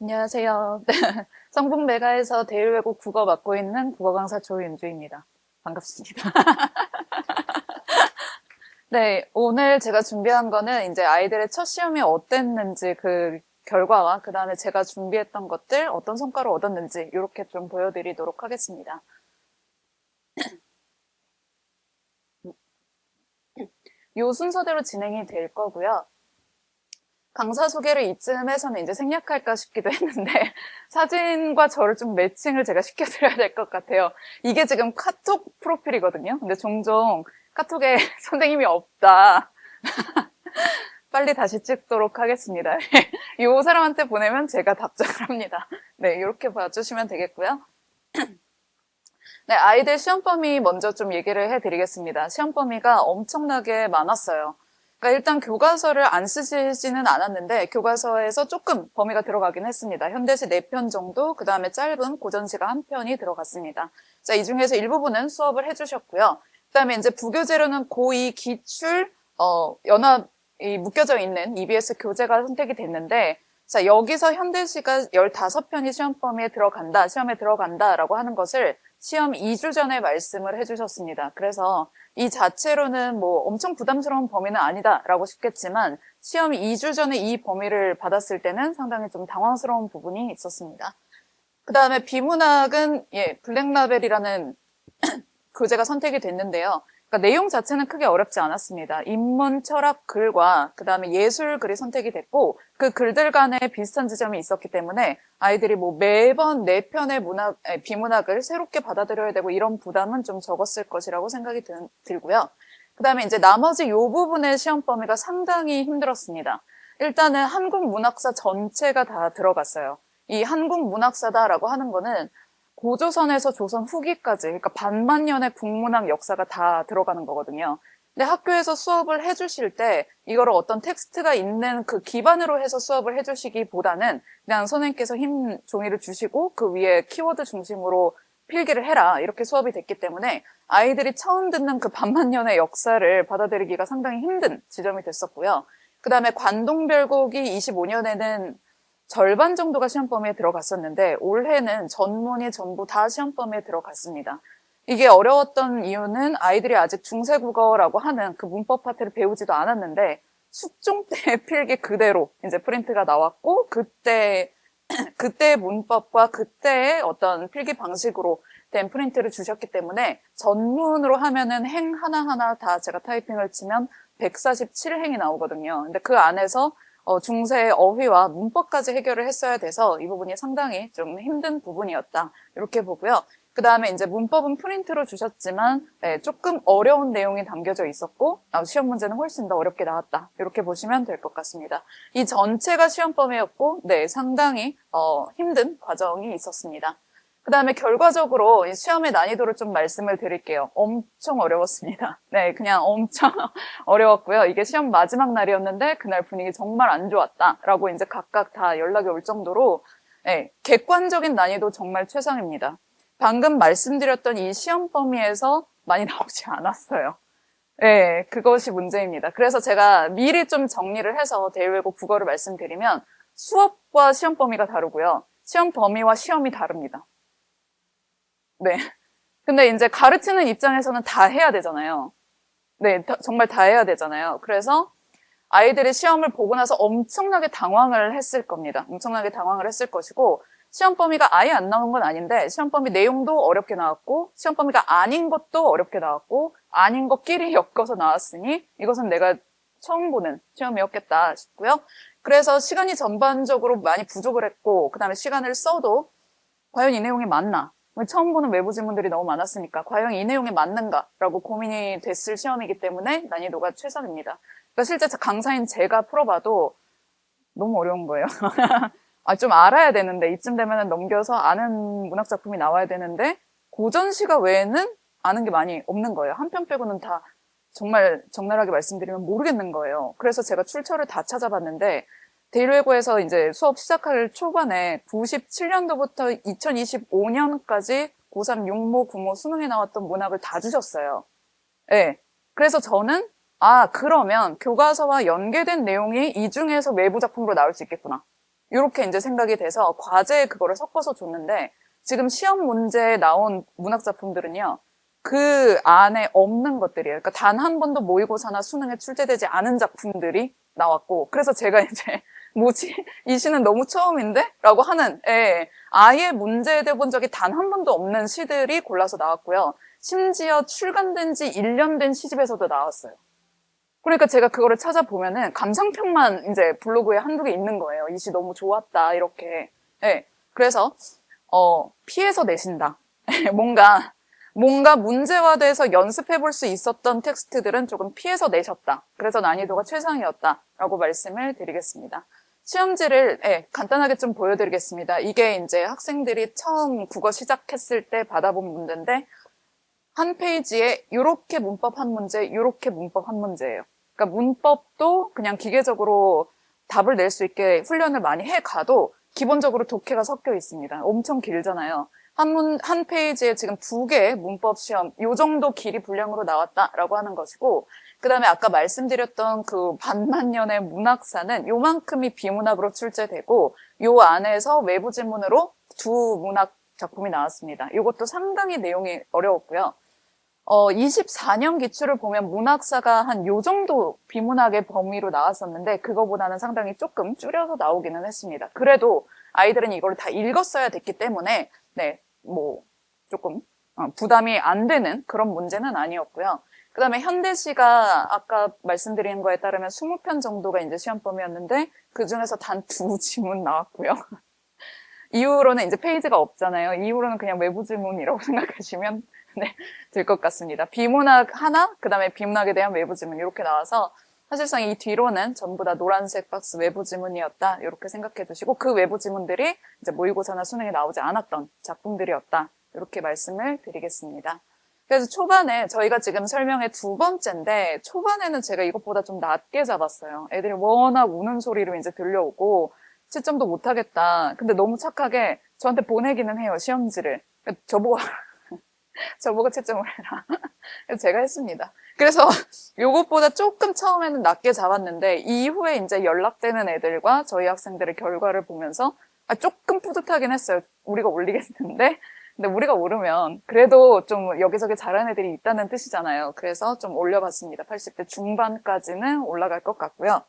안녕하세요. 성북메가에서 대일외국 국어 맡고 있는 국어 강사 조윤주입니다. 반갑습니다. 네, 오늘 제가 준비한 거는 이제 아이들의 첫 시험이 어땠는지 그 결과와 그 다음에 제가 준비했던 것들 어떤 성과를 얻었는지 이렇게 좀 보여드리도록 하겠습니다. 요 순서대로 진행이 될 거고요. 강사 소개를 이쯤에서는 이제 생략할까 싶기도 했는데 사진과 저를 좀 매칭을 제가 시켜드려야 될 것 같아요. 이게 지금 카톡 프로필이거든요. 근데 종종 카톡에 선생님이 없다. 빨리 다시 찍도록 하겠습니다. 이 사람한테 보내면 제가 답장을 합니다. 네, 이렇게 봐주시면 되겠고요. 네, 아이들 시험 범위 먼저 좀 얘기를 해드리겠습니다. 시험 범위가 엄청나게 많았어요. 그러니까 일단 교과서를 안 쓰시지는 않았는데 교과서에서 조금 범위가 들어가긴 했습니다. 현대시 4편 정도, 그 다음에 짧은 고전시가 1편이 들어갔습니다. 자, 이 중에서 일부분은 수업을 해주셨고요. 그 다음에 이제 부교재로는 고2 기출, 연합이 묶여져 있는 EBS 교재가 선택이 됐는데, 자, 여기서 현대시가 15편이 시험 범위에 들어간다, 시험에 들어간다라고 하는 것을 시험 2주 전에 말씀을 해주셨습니다. 그래서 이 자체로는 뭐 엄청 부담스러운 범위는 아니다라고 싶겠지만 시험 2주 전에 이 범위를 받았을 때는 상당히 좀 당황스러운 부분이 있었습니다. 그 다음에 비문학은 블랙라벨이라는 교재가 선택이 됐는데요. 그러니까 내용 자체는 크게 어렵지 않았습니다. 인문, 철학, 글과 그 다음에 예술 글이 선택이 됐고 그 글들 간에 비슷한 지점이 있었기 때문에 아이들이 뭐 매번 네 편의 비문학을 새롭게 받아들여야 되고 이런 부담은 좀 적었을 것이라고 생각이 들고요. 그 다음에 이제 나머지 요 부분의 시험 범위가 상당히 힘들었습니다. 일단은 한국 문학사 전체가 다 들어갔어요. 이 한국 문학사다라고 하는 거는 고조선에서 조선 후기까지, 그러니까 반만 년의 국문학 역사가 다 들어가는 거거든요. 근데 학교에서 수업을 해주실 때 이거를 어떤 텍스트가 있는 그 기반으로 해서 수업을 해주시기보다는 그냥 선생님께서 흰 종이를 주시고 그 위에 키워드 중심으로 필기를 해라 이렇게 수업이 됐기 때문에 아이들이 처음 듣는 그 반만 년의 역사를 받아들이기가 상당히 힘든 지점이 됐었고요. 그 다음에 관동별곡이 25년에는 절반 정도가 시험 범위에 들어갔었는데 올해는 전문이 전부 다 시험 범위에 들어갔습니다. 이게 어려웠던 이유는 아이들이 아직 중세국어라고 하는 그 문법 파트를 배우지도 않았는데 숙종 때 필기 그대로 이제 프린트가 나왔고 그때의 문법과 그때의 어떤 필기 방식으로 된 프린트를 주셨기 때문에 전문으로 하면은 행 하나하나 다 제가 타이핑을 치면 147행이 나오거든요. 근데 그 안에서 중세의 어휘와 문법까지 해결을 했어야 돼서 이 부분이 상당히 좀 힘든 부분이었다. 이렇게 보고요. 그 다음에 이제 문법은 프린트로 주셨지만 조금 어려운 내용이 담겨져 있었고 시험 문제는 훨씬 더 어렵게 나왔다. 이렇게 보시면 될 것 같습니다. 이 전체가 시험 범위였고 상당히 힘든 과정이 있었습니다. 그 다음에 결과적으로 이 시험의 난이도를 좀 말씀을 드릴게요. 엄청 어려웠습니다. 네, 그냥 엄청 어려웠고요. 이게 시험 마지막 날이었는데 그날 분위기 정말 안 좋았다라고 이제 각각 다 연락이 올 정도로 객관적인 난이도 정말 최상입니다. 방금 말씀드렸던 이 시험 범위에서 많이 나오지 않았어요. 네, 그것이 문제입니다. 그래서 제가 미리 좀 정리를 해서 대외외국 국어를 말씀드리면 수업과 시험 범위가 다르고요. 시험 범위와 시험이 다릅니다. 네. 근데 이제 가르치는 입장에서는 다 해야 되잖아요. 네, 정말 다 해야 되잖아요. 그래서 아이들이 시험을 보고 나서 엄청나게 당황을 했을 겁니다. 엄청나게 당황을 했을 것이고 시험 범위가 아예 안 나온 건 아닌데 시험 범위 내용도 어렵게 나왔고 시험 범위가 아닌 것도 어렵게 나왔고 아닌 것끼리 엮어서 나왔으니 이것은 내가 처음 보는 시험이었겠다 싶고요. 그래서 시간이 전반적으로 많이 부족을 했고 그다음에 시간을 써도 과연 이 내용이 맞나? 처음 보는 외부 지문들이 너무 많았으니까 과연 이 내용이 맞는가라고 고민이 됐을 시험이기 때문에 난이도가 최상입니다. 그러니까 실제 강사인 제가 풀어봐도 너무 어려운 거예요. 좀 알아야 되는데 이쯤 되면 넘겨서 아는 문학 작품이 나와야 되는데 고전시가 외에는 아는 게 많이 없는 거예요. 한 편 빼고는 다 정말 적나라하게 말씀드리면 모르겠는 거예요. 그래서 제가 출처를 다 찾아봤는데 대일외고에서 이제 수업 시작할 초반에 97년도부터 2025년까지 고3 육모, 구모, 수능에 나왔던 문학을 다 주셨어요. 네. 그래서 저는 그러면 교과서와 연계된 내용이 이 중에서 외부 작품으로 나올 수 있겠구나. 이렇게 이제 생각이 돼서 과제에 그거를 섞어서 줬는데 지금 시험 문제에 나온 문학 작품들은요. 그 안에 없는 것들이에요. 그러니까 단 한 번도 모의고사나 수능에 출제되지 않은 작품들이 나왔고 그래서 제가 이제 뭐지? 이 시는 너무 처음인데? 라고 하는 아예 문제에 대본 적이 단 한 번도 없는 시들이 골라서 나왔고요. 심지어 출간된 지 1년 된 시집에서도 나왔어요. 그러니까 제가 그거를 찾아보면은 감상평만 이제 블로그에 한두 개 있는 거예요. 이 시 너무 좋았다 이렇게. 그래서 피해서 내신다. 뭔가 문제화돼서 연습해 볼 수 있었던 텍스트들은 조금 피해서 내셨다. 그래서 난이도가 최상이었다라고 말씀을 드리겠습니다. 시험지를 간단하게 좀 보여드리겠습니다. 이게 이제 학생들이 처음 국어 시작했을 때 받아본 문제인데 한 페이지에 요렇게 문법 한 문제, 요렇게 문법 한 문제예요. 그러니까 문법도 그냥 기계적으로 답을 낼 수 있게 훈련을 많이 해가도 기본적으로 독해가 섞여 있습니다. 엄청 길잖아요. 한 페이지에 지금 2개의 문법 시험, 요 정도 길이 분량으로 나왔다라고 하는 것이고, 그 다음에 아까 말씀드렸던 그 반만년의 문학사는 요만큼이 비문학으로 출제되고, 요 안에서 외부 지문으로 2문학 작품이 나왔습니다. 이것도 상당히 내용이 어려웠고요. 24년 기출을 보면 문학사가 한 요 정도 비문학의 범위로 나왔었는데 그거보다는 상당히 조금 줄여서 나오기는 했습니다. 그래도 아이들은 이걸 다 읽었어야 됐기 때문에 조금 부담이 안 되는 그런 문제는 아니었고요. 그 다음에 현대시가 아까 말씀드린 거에 따르면 20편 정도가 이제 시험 범위였는데 그 중에서 단 2지문 나왔고요. 이후로는 이제 페이지가 없잖아요. 이후로는 그냥 외부 지문이라고 생각하시면 될 것 같습니다. 비문학 하나, 그 다음에 비문학에 대한 외부 지문 이렇게 나와서 사실상 이 뒤로는 전부 다 노란색 박스 외부 지문이었다 이렇게 생각해 두시고 그 외부 지문들이 이제 모의고사나 수능에 나오지 않았던 작품들이었다 이렇게 말씀을 드리겠습니다. 그래서 초반에 저희가 지금 설명의 2번째인데 초반에는 제가 이것보다 좀 낮게 잡았어요. 애들이 워낙 우는 소리로 이제 들려오고 채점도 못하겠다. 근데 너무 착하게 저한테 보내기는 해요, 시험지를. 저보고 채점을 해라. 그래서 제가 했습니다. 그래서 요것보다 조금 처음에는 낮게 잡았는데 이후에 이제 연락되는 애들과 저희 학생들의 결과를 보면서 조금 뿌듯하긴 했어요. 우리가 올리겠는데 근데 우리가 오르면 그래도 좀 여기저기 잘하는 애들이 있다는 뜻이잖아요. 그래서 좀 올려봤습니다. 80대 중반까지는 올라갈 것 같고요.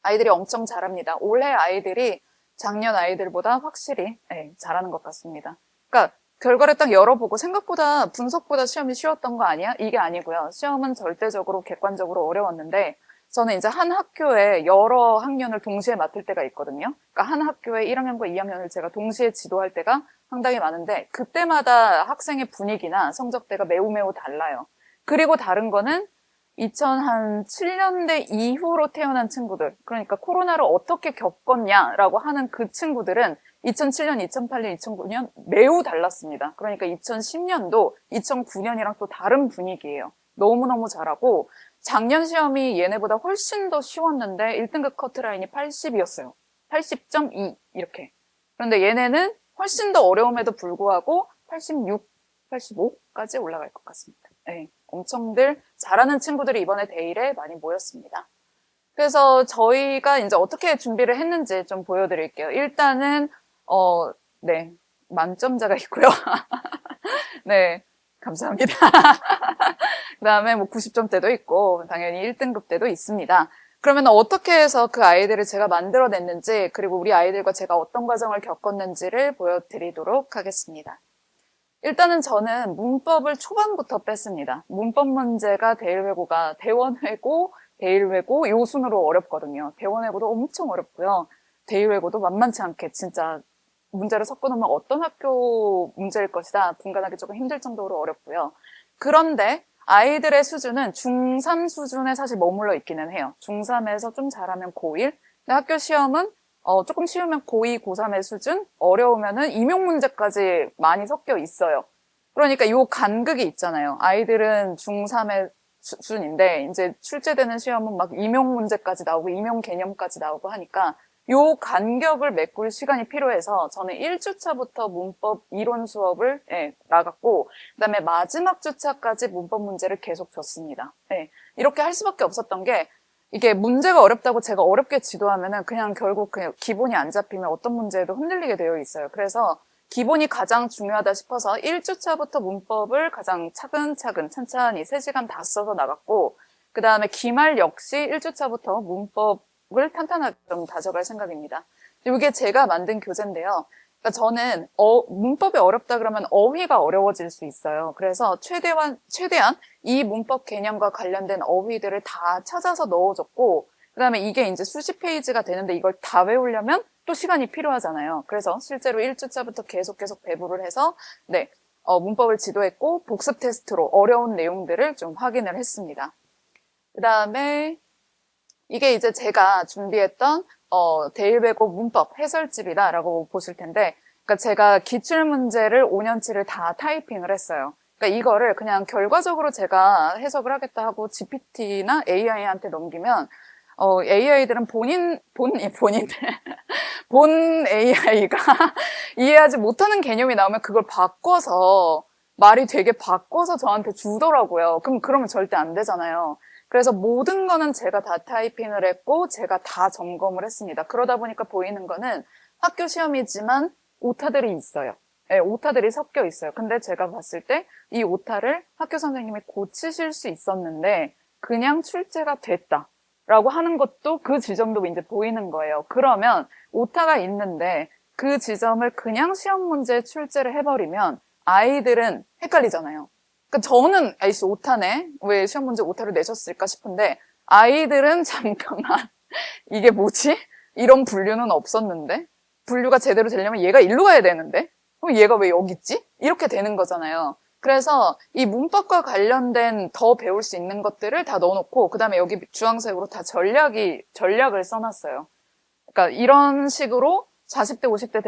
아이들이 엄청 잘합니다. 올해 아이들이 작년 아이들보다 확실히 잘하는 것 같습니다. 그러니까 결과를 딱 열어보고 생각보다 분석보다 시험이 쉬웠던 거 아니야? 이게 아니고요. 시험은 절대적으로 객관적으로 어려웠는데 저는 이제 한 학교에 여러 학년을 동시에 맡을 때가 있거든요. 그러니까 한 학교에 1학년과 2학년을 제가 동시에 지도할 때가 상당히 많은데 그때마다 학생의 분위기나 성적대가 매우 매우 달라요. 그리고 다른 거는 2007년대 이후로 태어난 친구들, 그러니까 코로나를 어떻게 겪었냐라고 하는 그 친구들은 2007년, 2008년, 2009년 매우 달랐습니다. 그러니까 2010년도 2009년이랑 또 다른 분위기예요. 너무너무 잘하고 작년 시험이 얘네보다 훨씬 더 쉬웠는데 1등급 커트라인이 80이었어요. 80.2 이렇게. 그런데 얘네는 훨씬 더 어려움에도 불구하고 86, 85까지 올라갈 것 같습니다. 네, 엄청들 잘하는 친구들이 이번에 대일에 많이 모였습니다. 그래서 저희가 이제 어떻게 준비를 했는지 좀 보여드릴게요. 일단은 네, 만점자가 있고요. 네, 감사합니다. 그 다음에 90점대도 있고 당연히 1등급대도 있습니다. 그러면 어떻게 해서 그 아이들을 제가 만들어냈는지 그리고 우리 아이들과 제가 어떤 과정을 겪었는지를 보여드리도록 하겠습니다. 일단은 저는 문법을 초반부터 뺐습니다. 문법 문제가 대일외고가 대원외고, 대일외고 요 순으로 어렵거든요. 대원외고도 엄청 어렵고요. 대일외고도 만만치 않게 진짜 문제를 섞어놓으면 어떤 학교 문제일 것이다. 분간하기 조금 힘들 정도로 어렵고요. 그런데 아이들의 수준은 중3 수준에 사실 머물러 있기는 해요. 중3에서 좀 잘하면 고1. 근데 학교 시험은 조금 쉬우면 고2, 고3의 수준, 어려우면은 임용 문제까지 많이 섞여 있어요. 그러니까 요 간극이 있잖아요. 아이들은 중3의 수준인데 이제 출제되는 시험은 막 임용 문제까지 나오고 임용 개념까지 나오고 하니까 요 간격을 메꿀 시간이 필요해서 저는 1주차부터 문법 이론 수업을 나갔고 그다음에 마지막 주차까지 문법 문제를 계속 줬습니다. 이렇게 할 수밖에 없었던 게 이게 문제가 어렵다고 제가 어렵게 지도하면은 그냥 결국 그냥 기본이 안 잡히면 어떤 문제에도 흔들리게 되어 있어요. 그래서 기본이 가장 중요하다 싶어서 1주차부터 문법을 가장 차근차근 천천히 3시간 다 써서 나갔고, 그 다음에 기말 역시 1주차부터 문법을 탄탄하게 좀 다져갈 생각입니다. 이게 제가 만든 교재인데요. 그러니까 저는 문법이 어렵다 그러면 어휘가 어려워질 수 있어요. 그래서 최대한 이 문법 개념과 관련된 어휘들을 다 찾아서 넣어줬고, 그다음에 이게 이제 수십 페이지가 되는데 이걸 다 외우려면 또 시간이 필요하잖아요. 그래서 실제로 1주차부터 계속 배부를 해서 문법을 지도했고 복습 테스트로 어려운 내용들을 좀 확인을 했습니다. 그다음에 이게 이제 제가 준비했던 데일베고 문법 해설집이다라고 보실 텐데, 그러니까 제가 기출문제를 5년치를 다 타이핑을 했어요. 그러니까 이거를 그냥 결과적으로 제가 해석을 하겠다 하고 GPT나 AI한테 넘기면 AI들은 본 AI가 이해하지 못하는 개념이 나오면 그걸 바꿔서 말이 되게 바꿔서 저한테 주더라고요. 그러면 절대 안 되잖아요. 그래서 모든 거는 제가 다 타이핑을 했고 제가 다 점검을 했습니다. 그러다 보니까 보이는 거는 학교 시험이지만 오타들이 있어요. 네, 오타들이 섞여 있어요. 근데 제가 봤을 때 이 오타를 학교 선생님이 고치실 수 있었는데 그냥 출제가 됐다라고 하는 것도 그 지점도 이제 보이는 거예요. 그러면 오타가 있는데 그 지점을 그냥 시험 문제에 출제를 해버리면 아이들은 헷갈리잖아요. 그러니까 저는 아이씨 오타네. 왜 시험 문제 오타를 내셨을까 싶은데 아이들은 잠깐만 이게 뭐지? 이런 분류는 없었는데 분류가 제대로 되려면 얘가 일로 가야 되는데 그럼 얘가 왜 여기 있지? 이렇게 되는 거잖아요. 그래서 이 문법과 관련된 더 배울 수 있는 것들을 다 넣어놓고 그 다음에 여기 주황색으로 다 전략을 써놨어요. 그러니까 이런 식으로 40대, 50대